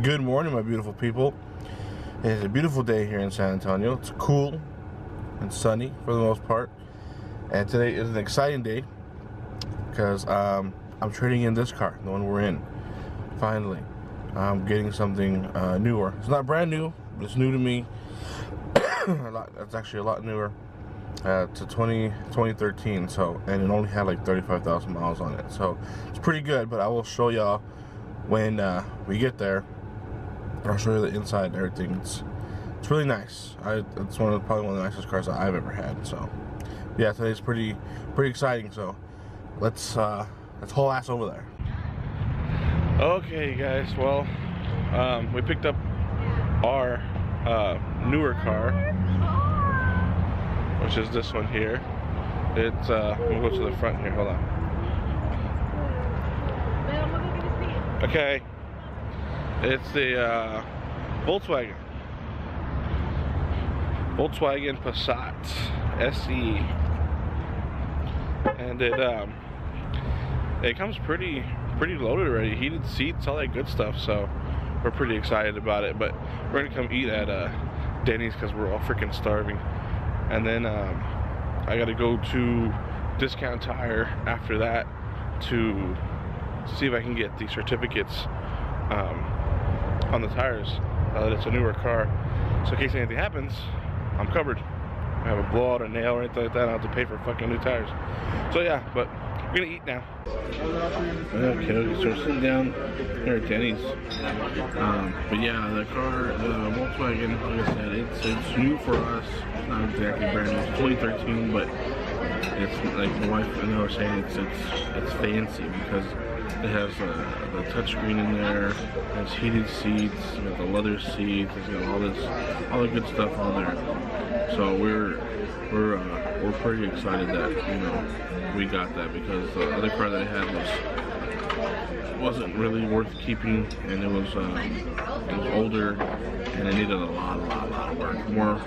Good morning, my beautiful people. It is a beautiful day here in San Antonio. It's cool and sunny for the most part. And today is an exciting day because I'm trading in this car, the one we're in. Finally, I'm getting something newer. It's not brand new, but it's new to me. It's actually a lot newer. To 2013, so, and it only had like 35,000 miles on it, so it's pretty good. But I will show y'all when we get there. I'll show you the inside and everything. It's really nice. It's probably one of the nicest cars that I've ever had. So yeah, today's pretty exciting. So let's haul ass over there. Okay, guys. Well, we picked up our newer car, which is this one here. It's we'll go to the front here. Hold on. Okay. It's the Volkswagen Passat SE, and it comes pretty loaded already. Heated seats, all that good stuff. So we're pretty excited about it. But we're gonna come eat at Denny's because we're all freaking starving. And then I gotta go to Discount Tire after that to see if I can get the certificates on the tires, that it's a newer car. So in case anything happens, I'm covered. I have a blowout, a nail, or anything like that, I don't have to pay for fucking new tires. So yeah, but we're gonna eat now. Okay, so we're sitting down here at Denny's. But yeah, the car, the Volkswagen, like I said, it's new for us. It's not exactly brand new. It's 2013, but it's like my wife and I were saying, it's fancy because it has the touchscreen in there. It has heated seats. It's got the leather seats. It's got all the good stuff on there. So we're pretty excited that we got that, because the other car that I had wasn't really worth keeping, and it was older, and it needed a lot of work,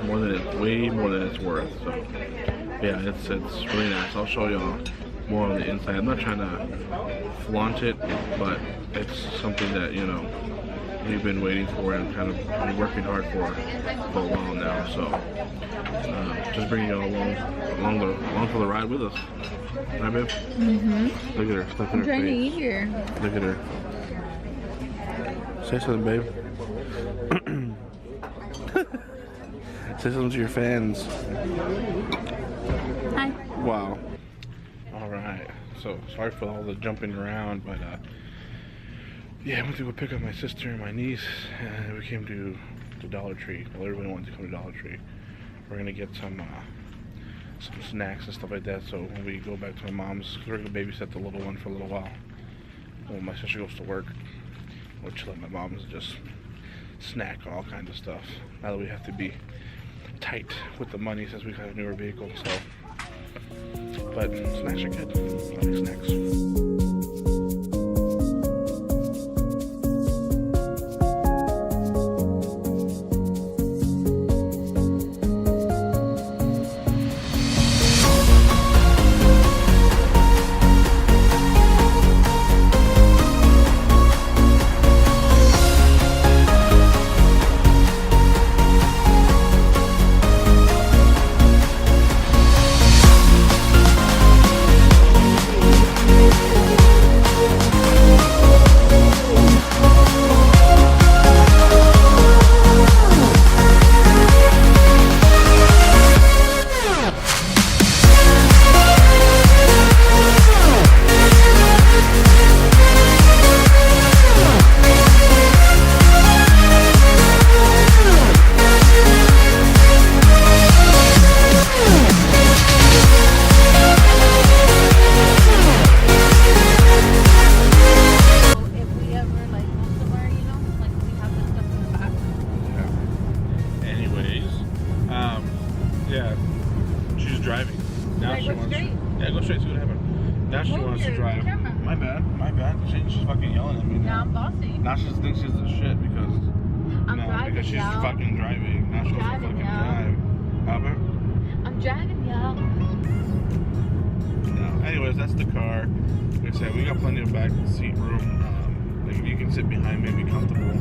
way more than it's worth. So yeah, it's really nice. I'll show y'all more on the inside. I'm not trying to flaunt it, but it's something that we've been waiting for and kind of been working hard for a while now. So just bringing y'all along for the ride with us. Right, babe? Look at her, stuff in her face. I'm trying to eat here. Look at her. Say something, babe. Say something to your fans. Hi. Wow. Alright, so sorry for all the jumping around, but yeah, I went to go pick up my sister and my niece, and we came to Dollar Tree. Well, everybody wanted to come to Dollar Tree. We're gonna get some snacks and stuff like that, so when we go back to my mom's, we're gonna babysit the little one for a little while. When my sister goes to work, we'll chill at my mom's and just snack all kinds of stuff. Now that we have to be tight with the money since we got a newer vehicle, so. But snacks are good. I like snacks. Yeah, she's driving. Now she wants to. Yeah, go straight, see what happened. Now she wants to drive. My bad. She's fucking yelling at me now. I'm bossy. Now she thinks she's the shit because because she's fucking driving. Now she wants to fucking drive. Papa? I'm driving, y'all. No. Anyways, that's the car. Like I said, we got plenty of back seat room. Like you can sit behind me and be comfortable.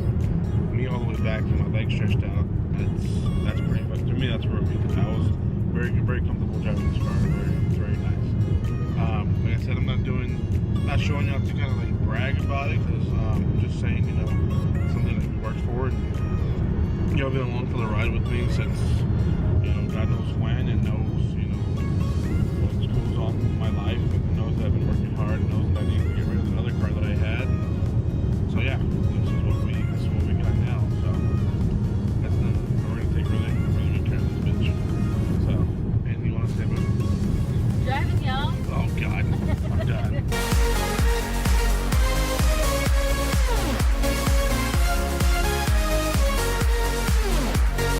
all the way back and my legs stretched out. That's pretty fun. To me, that's where I was very comfortable driving this car. Very nice. Like I said, I'm not showing y'all to kind of like brag about it, because I'm just saying, you know, something that we worked for. And y'all been along for the ride with me since, you know, God knows when, and knows, you know, what goes on